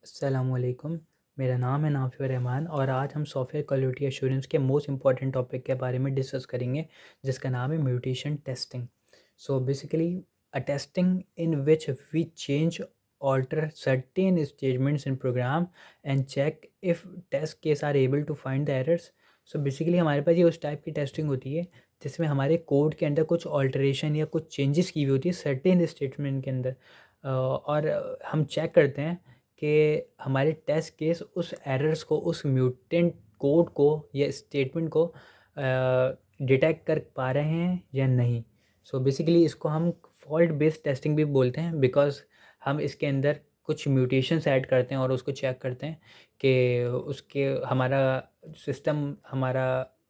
अस्सलामुअलैकुम। मेरा नाम है नाफिर रहमान और आज हम सॉफ्टवेयर क्वालिटी एश्योरेंस के मोस्ट इंपॉर्टेंट टॉपिक के बारे में डिस्कस करेंगे, जिसका नाम है mutation testing. So basically a testing in which we change alter certain statements in program and check if test case are able to find the errors. So basically हमारे पास ये उस टाइप की टेस्टिंग होती है जिसमें हमारे कोड के अंदर कुछ ऑल्टरेशन या कुछ चेंजेस की हुई होती है सर्टेन स्टेटमेंट के अंदर, और हम चेक करते हैं कि हमारे टेस्ट केस उस एरर्स को, उस म्यूटेंट कोड को या स्टेटमेंट को डिटेक्ट कर पा रहे हैं या नहीं। सो बेसिकली इसको हम फॉल्ट बेस्ड टेस्टिंग भी बोलते हैं, बिकॉज हम इसके अंदर कुछ म्यूटेशंस ऐड करते हैं और उसको चेक करते हैं कि उसके हमारा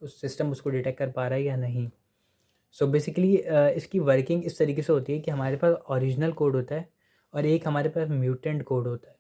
उस सिस्टम उसको डिटेक्ट कर पा रहा है या नहीं। सो बेसिकली इसकी वर्किंग इस तरीके से होती है कि हमारे पास ओरिजिनल कोड होता है और एक हमारे पास म्यूटेंट कोड होता है।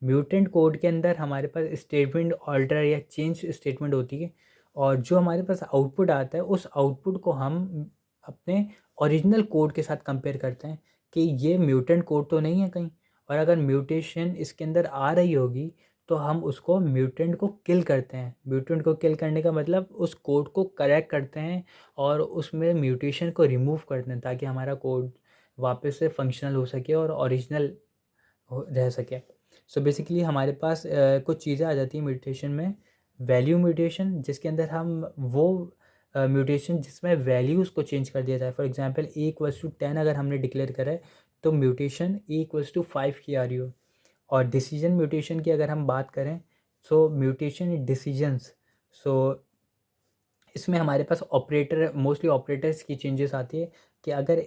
म्यूटेंट कोड के अंदर हमारे पास स्टेटमेंट ऑल्टर या चेंज स्टेटमेंट होती है, और जो हमारे पास आउटपुट आता है उस आउटपुट को हम अपने ओरिजिनल कोड के साथ कंपेयर करते हैं कि ये म्यूटेंट कोड तो नहीं है कहीं, और अगर म्यूटेशन इसके अंदर आ रही होगी तो हम उसको म्यूटेंट को किल करते हैं। म्यूटेंट को किल करने का मतलब उस कोड को करेक्ट करते हैं और उसमें म्यूटेशन को रिमूव करते हैं ताकि हमारा कोड वापस से फंक्शनल हो सके और ओरिजिनल रह सके। सो बेसिकली हमारे पास कुछ चीज़ें आ जाती हैं म्यूटेशन में। वैल्यू म्यूटेशन, जिसके अंदर हम वो म्यूटेशन जिसमें वैल्यूज़ को चेंज कर दिया जाए। फॉर एग्जांपल a = 10 अगर हमने डिक्लेयर करा है तो म्यूटेशन a = 5 की आ रही हो। और डिसीजन म्यूटेशन की अगर हम बात करें, सो म्यूटेशन इन डिसीजंस, सो इसमें हमारे पास मोस्टली ऑपरेटर्स की चेंजेस आती है कि अगर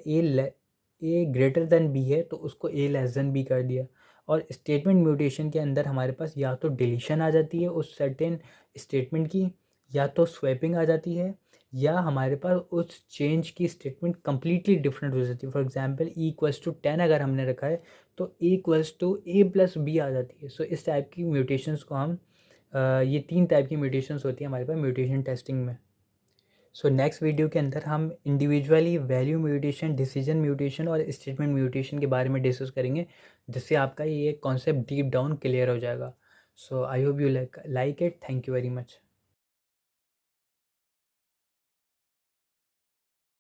ए ग्रेटर देन बी है तो उसको ए लेस देन बी कर दिया। और स्टेटमेंट म्यूटेशन के अंदर हमारे पास या तो डिलीशन आ जाती है उस सर्टेन स्टेटमेंट की, या तो स्वैपिंग आ जाती है, या हमारे पास उस चेंज की स्टेटमेंट कम्प्लीटली डिफरेंट हो जाती है। फॉर एग्जांपल e = 10 अगर हमने रखा है तो a = a+b आ जाती है। सो इस टाइप की म्यूटेशंस को हम ये 3 टाइप की म्यूटेशंस होती है हमारे पास म्यूटेशन टेस्टिंग में। सो नेक्स्ट वीडियो के अंदर हम individually value mutation, decision mutation और स्टेटमेंट म्यूटेशन के बारे में डिस्कस करेंगे, जिससे आपका ये कॉन्सेप्ट डीप डाउन क्लियर हो जाएगा। So I hope you like it. Thank you very much.